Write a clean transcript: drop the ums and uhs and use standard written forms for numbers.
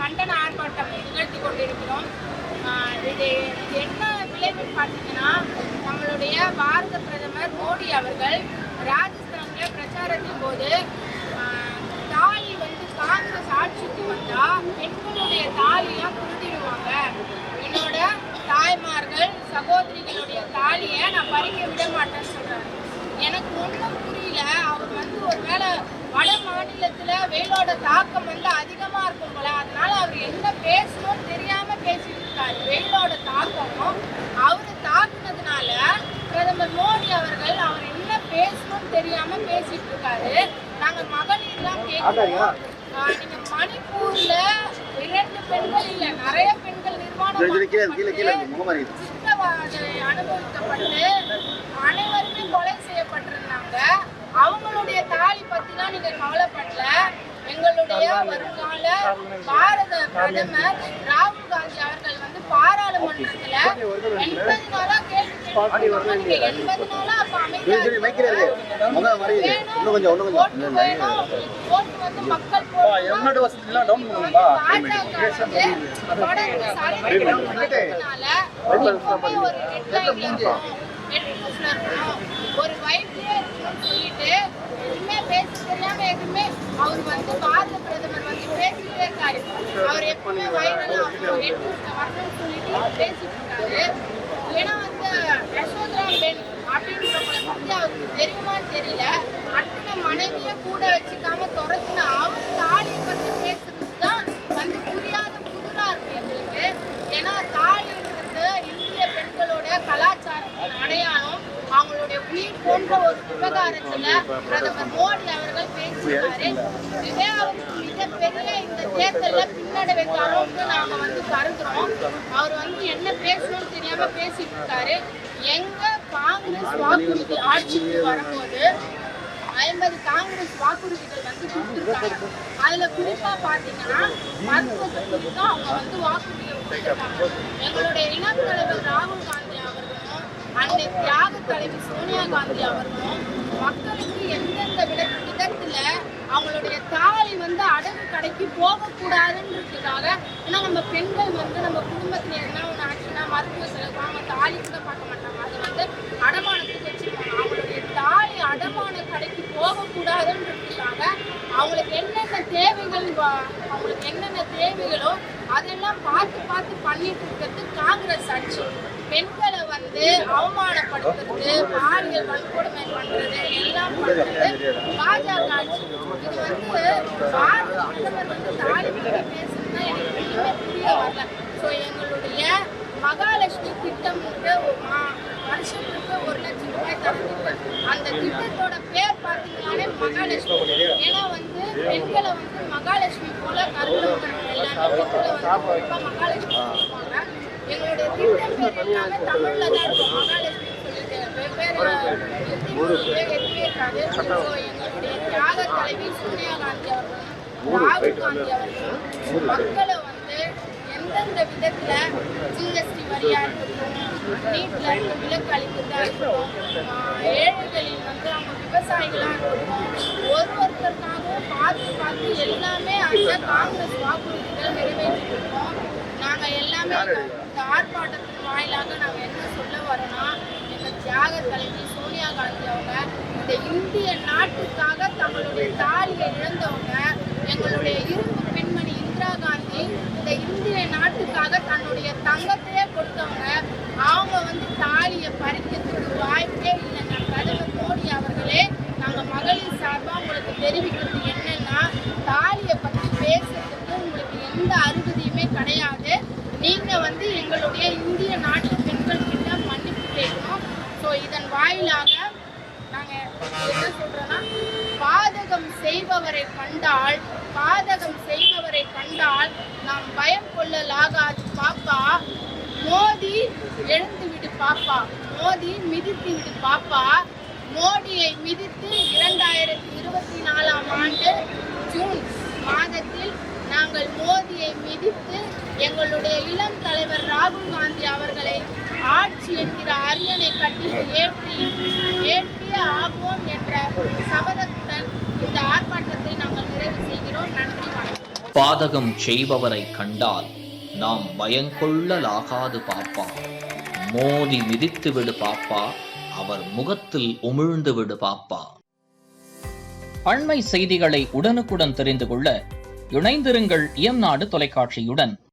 கண்டன ஆர்ப்பாட்டம் நிகழ்த்தி கொண்டிருக்கிறோம். இது என்ன விளைவுன்னு பார்த்தீங்கன்னா, நம்மளுடைய பாரத பிரதமர் மோடி அவர்கள் ராஜஸ்தானில் பிரச்சாரத்தின் போது தாலி காங்கிரஸ் ஆட்சிக்கு வந்தா பெண்களுடைய தாலியெல்லாம் திருத்திடுவாங்க, என்னோட தாய்மார்கள் சகோதரிகளுடைய தாலியை நான் பறிக்க விட மாட்டேன்னு சொல்றாரு. எனக்கு ஒன்றும் புரியல. அவர் ஒருவேளை வட மாநிலத்துல வெயிலோட தாக்கம் அதிகமா இருக்கும் போல, அதனால அவர் என்ன பேசணும்னு தெரியாம பேசிட்டு இருக்காரு. வெயிலோட தாக்கமும் அவரு தாக்குனதுனால பிரதமர் மோடி அவர்கள் அவர் என்ன பேசணும்னு தெரியாம பேசிட்டு இருக்காரு. நாங்க மகளிர்லாம் கேட்கிறோம், நீங்க மணிப்பூர்ல 2 பெண்கள் இல்ல நிறைய பெண்கள் அனுபவிக்கப்பட்டு அனைவருமே கொலை செய்யப்பட்டிருந்தாங்க. அவங்களுடைய தாலி பத்தி தான் நீங்க கவலைப்படல. எங்களுடைய வருங்கால பாரத பிரதமர் ராகுல் காந்தி அவர்கள் பாராளுமன்றத்துல 80 நாளா கேள்வி கேட்கிறாங்க. நீங்க 80 நாளா அப்ப அமைதியா மக்கள் ஒரு வைத்தியே சொல்லிட்டு எதுவுமே பேச தெரியாம எதுவுமே அவர் பாரத பிரதமர் பேசிட்டே இருக்காரு. அவர் எப்பவுமே வைரலா வரணும்னு சொல்லிட்டு பேசிட்டு இருக்காரு. ஏன்னா யசோதரா பெண் அப்படின்றவங்களை பத்தி அவருக்கு தெரியுமான்னு தெரியல. அத்தனை மனைவிய கூட வச்சுக்காம துரத்துன அவர் தாலியை பத்தி பேசுறதுதான் புரியாத புதுரா இருக்கு எங்களுக்கு. ஏன்னா தாலின்றது இந்திய பெண்களோட கலாச்சாரத்தின் அடையாளம். அவங்களுடைய உயிர் போன்ற ஒரு விவகாரத்துல பிரதமர் மோடி அவர்கள் பேசியிருக்காரு. இதே அவருக்கு மிகப்பெரிய இந்த தேர்தல்ல பின்னடைவை தரோம்னு நாங்க கருதுறோம். அவர் என்ன பேசணும்னு தெரியாம பேசிட்டு இருக்காரு. எங்க காங்கிரஸ் வாக்குறுதி ஆட்சிக்கு வரும்போது 50 காங்கிரஸ் வாக்குறுதிகள் கொடுத்திருக்காங்க. அதுல குறிப்பா பாத்தீங்கன்னா மருத்துவத்துக்கு தான் அவங்க வாக்குறுதிகள் கொடுத்திருக்காங்க. எங்களுடைய இனம் தலைவர் ராகுல் காந்தி அவர்களும் அன்னை தியாக தலைவி சோனியா காந்தி அவர்களும் மக்களுக்கு எந்தெந்த விதத்துல அவங்களுடைய தாலி அடகு கடைக்கு போகக்கூடாதுன்றதுக்காக, ஏன்னா நம்ம பெண்கள் நம்ம குடும்பத்துல எதனா ஒன்று ஆச்சுன்னா மருத்துவ செலவு அவங்க தாலி கூட பார்க்க மாட்டாங்க. அதை அடமானத்துக்கு வச்சுருவாங்க. அவங்களுடைய தாலி அடமான கடைக்கு போகக்கூடாதுன்றதுக்காக அவங்களுக்கு என்னென்ன தேவைகளோ அதெல்லாம் பார்த்து பண்ணிட்டு இருக்கிறது காங்கிரஸ் ஆட்சி. பெண்களை அவமானப்படுத்துறது, பாலியல் வன்கொடுமை பண்றது எல்லாம் பண்றது பாஜக ஆட்சி. இது பாரத பிரதமர் தாலி பற்றி பேசுறதுன்னா எனக்கு ஒண்ணுமே புரிய வரல. ஸோ எங்களுடைய மகாலட்சுமி திட்டம் வருஷத்துக்கு 1 லட்சம் ரூபாய் தர அந்த திட்டத்தோட பேர் பார்த்தீங்கன்னாலே மகாலட்சுமி. ஏன்னா பெண்களை மகாலட்சுமி போல கருதுறவங்க எல்லாமே பெண்களை மகாலட்சுமி சொல்லுவாங்க. எங்களுடைய திட்டம் பேர் எல்லாமே தமிழ்ல தான் இருக்கும். மகாலட்சுமி சொல்லிட்டு வெவ்வேறு இருக்காது. ஸோ எங்களுடைய தியாக தலைவி சோனியா காந்தி அவர்களும் ராகுல் காந்தி அவர்களும் மக்களை எந்தெந்த விதத்துல ஜிஎஸ்டி வரியா இருக்கட்டும், நீட்ல இருந்து விலக்கு அளிக்கிறதா இருக்கட்டும், ஏழைகளின் அவங்க விவசாயிகளா இருக்கட்டும், ஒருத்தருக்காகவும் பார்த்து எல்லாமே அந்த காங்கிரஸ் வாக்குறுதிகள் நிறைவேற்றிருக்கோம். நாங்க எல்லாமே இந்த ஆர்ப்பாட்டத்தின் வாயிலாக நாங்க என்ன சொல்ல வரோம்னா, எங்க தியாக தலைவி சோனியா காந்தி அவங்க இந்த இந்திய நாட்டுக்காக தங்களுடைய தாலியை இழந்தவங்க. எங்களுடைய இரும்பு பெண்மணி இந்திரா காந்தி இந்த இந்திய நாட்டுக்காக தன்னுடைய தங்கத்தையே கொடுத்தவங்க. அவங்க தாலியை பறிக்கிறதுக்கு வாய்ப்பே இல்லைங்க. பிரதமர் மோடி அவர்களே, நாங்கள் மகளிர் சார்பாக உங்களுக்கு தெரிவிக்கிறது என்னன்னா, தாலியை பற்றி பேசுறதுக்கு உங்களுக்கு எந்த அருகதையுமே கிடையாது. நீங்கள் எங்களுடைய இந்திய நாட்டு பெண்கள் கிட்ட மன்னிப்பு கேட்கணும். ஸோ இதன் வாயிலாக நாங்கள் என்ன சொல்கிறோன்னா, பாதகம் செய்பவரை கண்டால் நாம் பயம் கொள்ளலாகாது பாப்பா. மோடி எழுந்து விடு பாப்பா, மோடி மிதித்து விடு பாப்பா. மோடியை மிதித்து 2024ஆம் ஆண்டு ஜூன் மாதத்தில் நாங்கள் மோடியை மிதித்து எங்களுடைய இளம் தலைவர் ராகுல் காந்தி அவர்களை ஆட்சி என்கிற அரியணை கட்டில் ஏற்றிய ஆகுவோம் என்ற சபதத்துடன் இந்த ஆர்ப்பாட்டத்தை நாங்கள் நிறைவு செய்கிறோம். நன்றி, வணக்கம். பாதகம் செய்பவரை கண்டால் நாம் பயங்கொள்ளலாகாது பாப்பா. மோதி மிதித்து விடு பாப்பா, அவர் முகத்தில் உமிழ்ந்து விடு பாப்பா. அண்மை செய்திகளை உடனுக்குடன் தெரிந்து கொள்ள இணைந்திருங்கள் இயம்நாடு தொலைக்காட்சியுடன்.